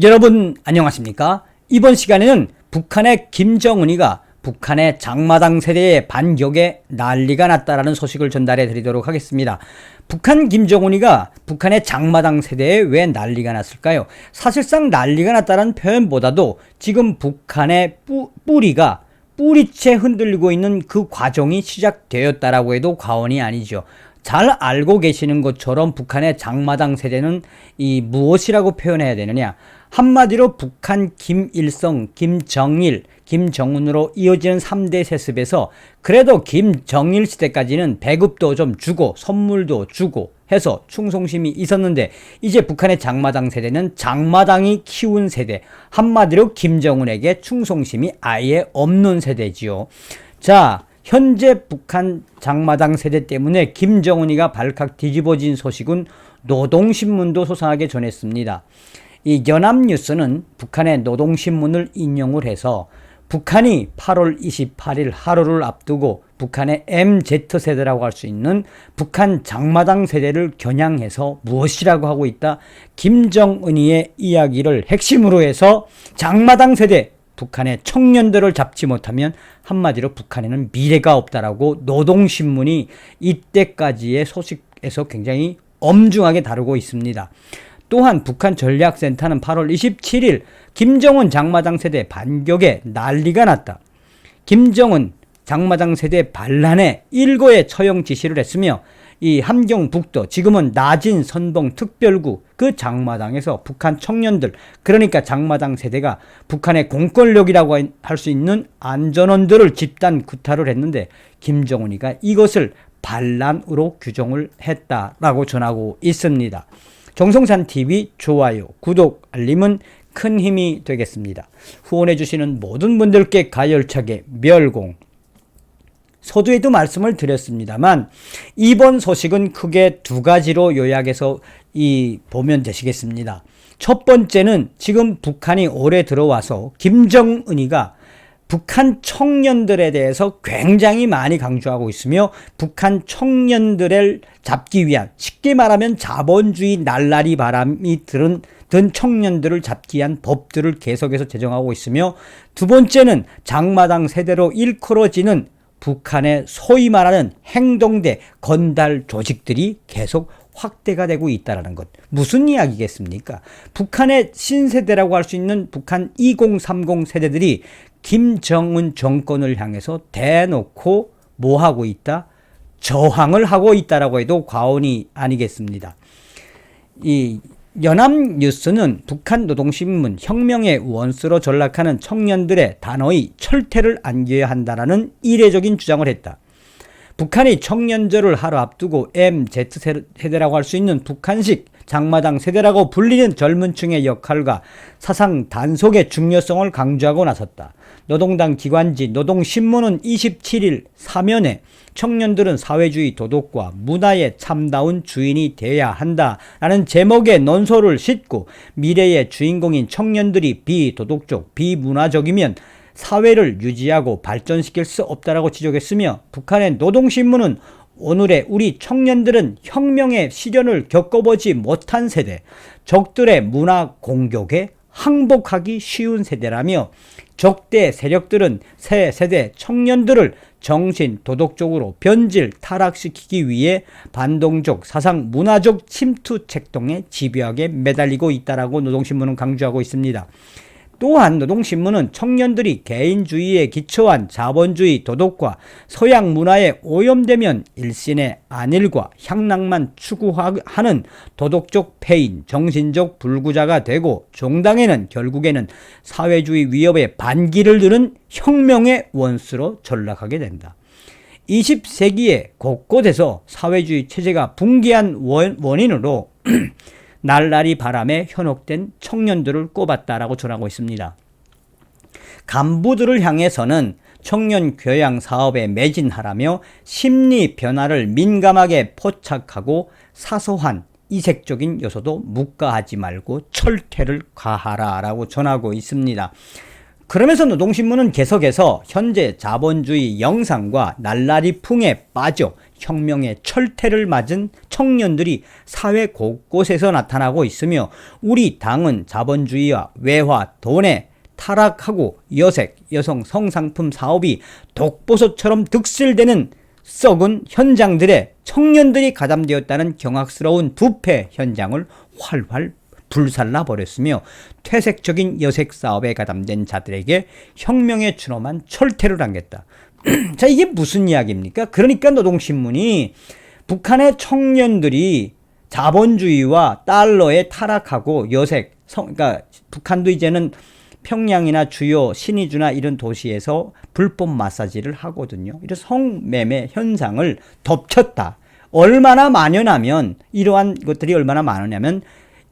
여러분 안녕하십니까? 이번 시간에는 북한의 김정은이가 북한의 장마당 세대의 반격에 난리가 났다라는 소식을 전달해 드리도록 하겠습니다. 북한 김정은이가 북한의 장마당 세대에 왜 난리가 났을까요? 사실상 난리가 났다는 표현보다도 지금 북한의 뿌리가 뿌리채 흔들리고 있는 그 과정이 시작되었다라고 해도 과언이 아니죠. 잘 알고 계시는 것처럼 북한의 장마당 세대는 무엇이라고 표현해야 되느냐? 한마디로 북한 김일성, 김정일, 김정은으로 이어지는 3대 세습에서 그래도 김정일 시대까지는 배급도 좀 주고 선물도 주고 해서 충성심이 있었는데, 이제 북한의 장마당 세대는 장마당이 키운 세대, 한마디로 김정은에게 충성심이 아예 없는 세대지요. 자, 현재 북한 장마당 세대 때문에 김정은이가 발칵 뒤집어진 소식은 노동신문도 소상하게 전했습니다. 이 연합뉴스는 북한의 노동신문을 인용을 해서 북한이 8월 28일 하루를 앞두고 북한의 MZ세대라고 할 수 있는 북한 장마당 세대를 겨냥해서 무엇이라고 하고 있다? 김정은이의 이야기를 핵심으로 해서 장마당 세대, 북한의 청년들을 잡지 못하면 한마디로 북한에는 미래가 없다라고 노동신문이 이때까지의 소식에서 굉장히 엄중하게 다루고 있습니다. 또한 북한 전략센터는 8월 27일 김정은 장마당 세대 반격에 난리가 났다. 김정은 장마당 세대 반란에 일거에 처형 지시를 했으며 이 함경북도, 지금은 나진 선봉 특별구 그 장마당에서 북한 청년들, 그러니까 장마당 세대가 북한의 공권력이라고 할 수 있는 안전원들을 집단 구타를 했는데 김정은이가 이것을 반란으로 규정을 했다라고 전하고 있습니다. 정성찬TV 좋아요, 구독, 알림은 큰 힘이 되겠습니다. 후원해주시는 모든 분들께 가열차게 멸공. 서두에도 말씀을 드렸습니다만 이번 소식은 크게 두 가지로 요약해서 보면 되시겠습니다. 첫 번째는 지금 북한이 올해 들어와서 김정은이가 북한 청년들에 대해서 굉장히 많이 강조하고 있으며 북한 청년들을 잡기 위한, 쉽게 말하면 자본주의 날라리 바람이 든 청년들을 잡기 위한 법들을 계속해서 제정하고 있으며, 두 번째는 장마당 세대로 일컬어지는 북한의 소위 말하는 행동대 건달 조직들이 계속 확대가 되고 있다는 것. 무슨 이야기겠습니까? 북한의 신세대라고 할 수 있는 북한 2030 세대들이 김정은 정권을 향해서 대놓고 뭐 하고 있다? 저항을 하고 있다라고 해도 과언이 아니겠습니다. 이 연합뉴스는 북한 노동신문 혁명의 원수로 전락하는 청년들의 단호히 철퇴를 안겨야 한다라는 이례적인 주장을 했다. 북한이 청년절을 하루 앞두고 MZ세대라고 할 수 있는 북한식 장마당 세대라고 불리는 젊은 층의 역할과 사상 단속의 중요성을 강조하고 나섰다. 노동당 기관지 노동신문은 27일 사면에 청년들은 사회주의 도덕과 문화의 참다운 주인이 되어야 한다라는 제목의 논소를 싣고 미래의 주인공인 청년들이 비도덕적, 비문화적이면 사회를 유지하고 발전시킬 수 없다라고 지적했으며, 북한의 노동신문은 오늘의 우리 청년들은 혁명의 시련을 겪어보지 못한 세대, 적들의 문화 공격에 항복하기 쉬운 세대라며 적대 세력들은 새 세대 청년들을 정신 도덕적으로 변질 타락시키기 위해 반동적 사상 문화적 침투 책동에 집요하게 매달리고 있다라고 노동신문은 강조하고 있습니다. 또한 노동신문은 청년들이 개인주의에 기초한 자본주의 도덕과 서양 문화에 오염되면 일신의 안일과 향락만 추구하는 도덕적 폐인, 정신적 불구자가 되고 종당에는 결국에는 사회주의 위협에 반기를 드는 혁명의 원수로 전락하게 된다. 20세기에 곳곳에서 사회주의 체제가 붕괴한 원인으로 날라리 바람에 현혹된 청년들을 꼽았다라고 전하고 있습니다. 간부들을 향해서는 청년 교양 사업에 매진하라며 심리 변화를 민감하게 포착하고 사소한 이색적인 요소도 묵과하지 말고 철퇴를 가하라라고 전하고 있습니다. 그러면서 노동신문은 계속해서 현재 자본주의 영상과 날라리 풍에 빠져 혁명의 철퇴를 맞은 청년들이 사회 곳곳에서 나타나고 있으며 우리 당은 자본주의와 외화, 돈에 타락하고 여색, 여성 성상품 사업이 독보소처럼 득실되는 썩은 현장들에 청년들이 가담되었다는 경악스러운 부패 현장을 활활 불살라 버렸으며 퇴색적인 여색 사업에 가담된 자들에게 혁명에 준엄한 철퇴를 안겼다. 자, 이게 무슨 이야기입니까? 그러니까 노동신문이 북한의 청년들이 자본주의와 달러에 타락하고 여색, 그러니까 북한도 이제는 평양이나 주요 신의주나 이런 도시에서 불법 마사지를 하거든요. 이런 성매매 현상을 덮쳤다. 얼마나 만연하면 이러한 것들이 얼마나 많으냐면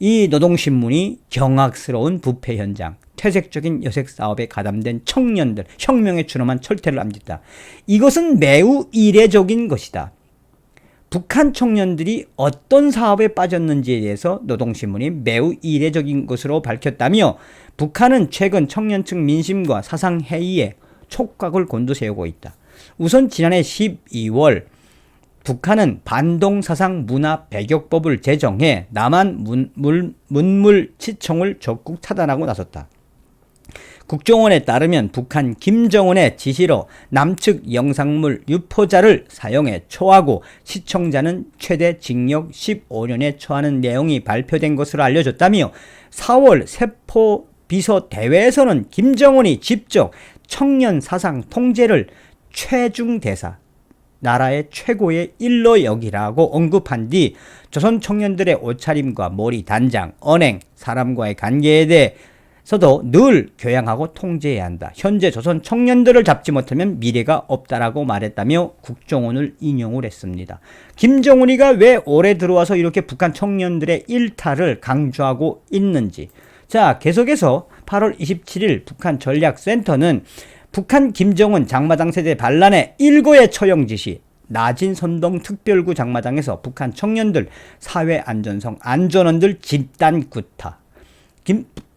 이 노동신문이 경악스러운 부패 현장, 퇴색적인 여색 사업에 가담된 청년들, 혁명에 준엄한 철퇴를 암짓다. 이것은 매우 이례적인 것이다. 북한 청년들이 어떤 사업에 빠졌는지에 대해서 노동신문이 매우 이례적인 것으로 밝혔다며 북한은 최근 청년층 민심과 사상회의에 촉각을 곤두세우고 있다. 우선 지난해 12월 북한은 반동사상 문화 배격법을 제정해 남한 문물치청을 적극 차단하고 나섰다. 국정원에 따르면 북한 김정은의 지시로 남측 영상물 유포자를 사용해 초하고 시청자는 최대 징역 15년에 처하는 내용이 발표된 것으로 알려졌다며 4월 세포 비서 대회에서는 김정은이 직접 청년 사상 통제를 최중 대사, 나라의 최고의 일로 여기라고 언급한 뒤 조선 청년들의 옷차림과 머리 단장, 언행, 사람과의 관계에 대해서도 늘 교양하고 통제해야 한다. 현재 조선 청년들을 잡지 못하면 미래가 없다라고 말했다며 국정원을 인용을 했습니다. 김정은이가 왜 올해 들어와서 이렇게 북한 청년들의 일탈을 강조하고 있는지. 자, 계속해서 8월 27일 북한 전략센터는 북한 김정은 장마당 세대 반란의 일고의 처형 지시, 나진 선동 특별구 장마당에서 북한 청년들 사회안전성 안전원들 집단 구타,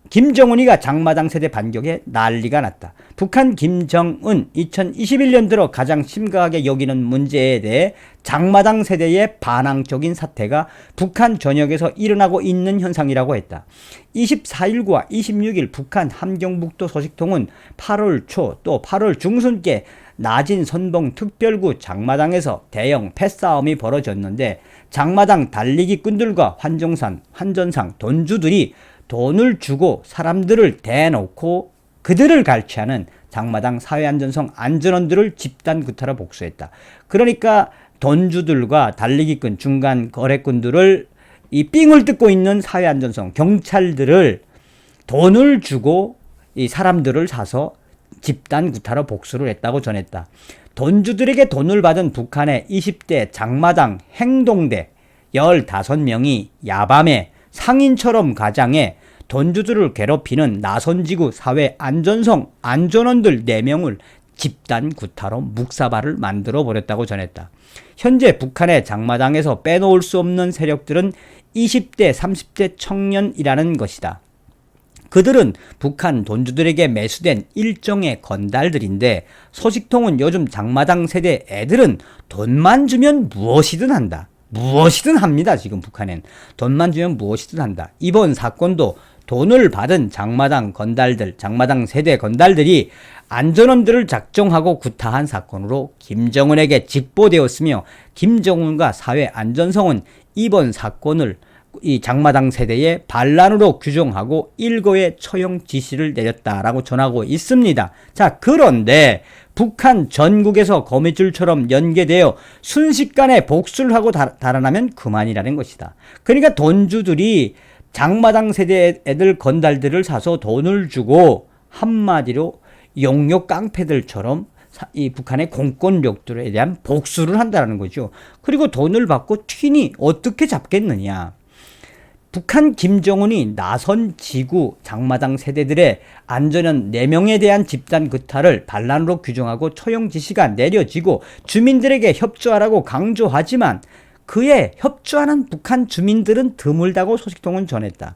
김정은이가 장마당 세대 반격에 난리가 났다. 북한 김정은 2021년 들어 가장 심각하게 여기는 문제에 대해 장마당 세대의 반항적인 사태가 북한 전역에서 일어나고 있는 현상이라고 했다. 24일과 26일 북한 함경북도 소식통은 8월 초 또 8월 중순께 나진 선봉 특별구 장마당에서 대형 패싸움이 벌어졌는데 장마당 달리기꾼들과 환전상 돈주들이 돈을 주고 사람들을 대놓고 그들을 갈취하는 장마당 사회안전성 안전원들을 집단 구타로 복수했다. 그러니까 돈주들과 달리기꾼 중간 거래꾼들을 이 삥을 뜯고 있는 사회안전성 경찰들을 돈을 주고 이 사람들을 사서 집단 구타로 복수를 했다고 전했다. 돈주들에게 돈을 받은 북한의 20대 장마당 행동대 15명이 야밤에 상인처럼 가장해 돈주들을 괴롭히는 나선지구 사회안전성 안전원들 4명을 집단 구타로 묵사발을 만들어 버렸다고 전했다. 현재 북한의 장마당에서 빼놓을 수 없는 세력들은 20대, 30대 청년이라는 것이다. 그들은 북한 돈주들에게 매수된 일종의 건달들인데 소식통은 요즘 장마당 세대 애들은 돈만 주면 무엇이든 한다. 무엇이든 합니다. 지금 북한엔. 돈만 주면 무엇이든 한다. 이번 사건도 돈을 받은 장마당 건달들, 장마당 세대 건달들이 안전원들을 작정하고 구타한 사건으로 김정은에게 직보되었으며 김정은과 사회안전성은 이번 사건을 이 장마당 세대의 반란으로 규정하고 일고의 처형 지시를 내렸다라고 전하고 있습니다. 자, 그런데 북한 전국에서 거미줄처럼 연계되어 순식간에 복수를 하고 달아나면 그만이라는 것이다. 그러니까 돈주들이 장마당 세대 애들 건달들을 사서 돈을 주고 한마디로 용역 깡패들처럼 이 북한의 공권력들에 대한 복수를 한다는 거죠. 그리고 돈을 받고 튀니 어떻게 잡겠느냐. 북한 김정은이 나선 지구 장마당 세대들의 안전원 4명에 대한 집단 구타를 반란으로 규정하고 처형 지시가 내려지고 주민들에게 협조하라고 강조하지만 그에 협조하는 북한 주민들은 드물다고 소식통은 전했다.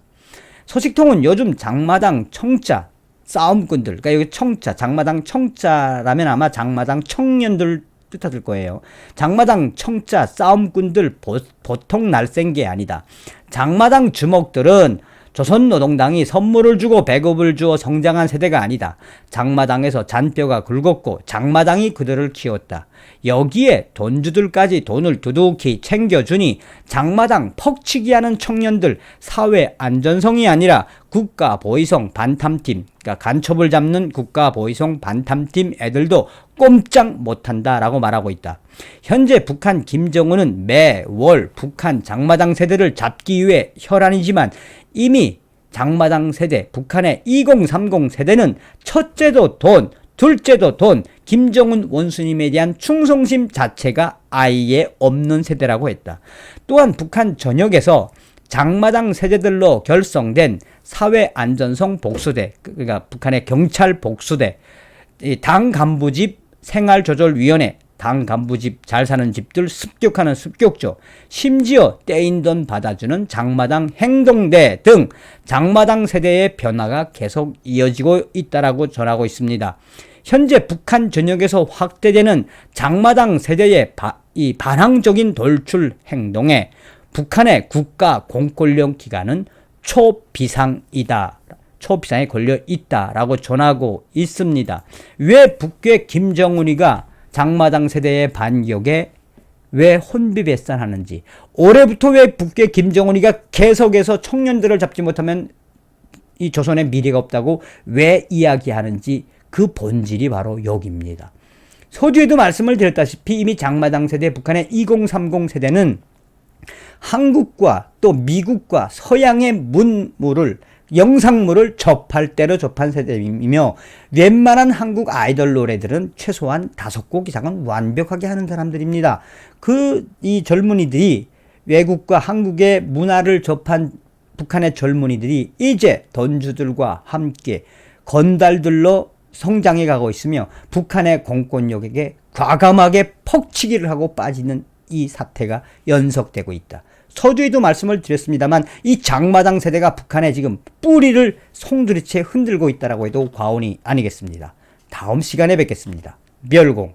소식통은 요즘 장마당 청자 싸움꾼들, 그러니까 여기 청자, 장마당 청자라면 아마 장마당 청년들 뜻하실 거예요. 장마당 청자 싸움꾼들 보통 날쌘 게 아니다. 장마당 주먹들은 조선노동당이 선물을 주고 배급을 주어 성장한 세대가 아니다. 장마당에서 잔뼈가 굵었고 장마당이 그들을 키웠다. 여기에 돈주들까지 돈을 두둑히 챙겨주니 장마당 퍽치기 하는 청년들 사회 안전성이 아니라 국가 보위성 반탐팀, 그러니까 간첩을 잡는 국가 보위성 반탐팀 애들도 꼼짝 못한다라고 말하고 있다. 현재 북한 김정은은 매월 북한 장마당 세대를 잡기 위해 혈안이지만 이미 장마당 세대, 북한의 2030 세대는 첫째도 돈, 둘째도 돈, 김정은 원수님에 대한 충성심 자체가 아예 없는 세대라고 했다. 또한 북한 전역에서 장마당 세대들로 결성된 사회안전성 복수대, 그러니까 북한의 경찰 복수대, 당 간부집 생활조절위원회, 당 간부집 잘 사는 집들 습격하는 습격조, 심지어 떼인 돈 받아주는 장마당 행동대 등 장마당 세대의 변화가 계속 이어지고 있다라고 전하고 있습니다. 현재 북한 전역에서 확대되는 장마당 세대의 반항적인 돌출 행동에 북한의 국가 공권력 기관은 초비상이다. 초비상에 걸려 있다라고 전하고 있습니다. 왜 북괴 김정은이가 장마당 세대의 반격에 왜 혼비백산하는지, 올해부터 왜 북괴 김정은이가 계속해서 청년들을 잡지 못하면 이 조선의 미래가 없다고 왜 이야기하는지 그 본질이 바로 여기입니다. 서두에도 말씀을 드렸다시피 이미 장마당 세대, 북한의 2030 세대는 한국과 또 미국과 서양의 문물을, 영상물을 접할 대로 접한 세대이며 웬만한 한국 아이돌 노래들은 최소한 5곡 이상은 완벽하게 하는 사람들입니다. 이 젊은이들이 외국과 한국의 문화를 접한 북한의 젊은이들이 이제 던주들과 함께 건달들로 성장해 가고 있으며 북한의 공권력에게 과감하게 퍽치기를 하고 빠지는 이 사태가 연속되고 있다. 서두에도 말씀을 드렸습니다만 이 장마당 세대가 북한의 지금 뿌리를 송두리째 흔들고 있다라고 해도 과언이 아니겠습니다. 다음 시간에 뵙겠습니다. 멸공.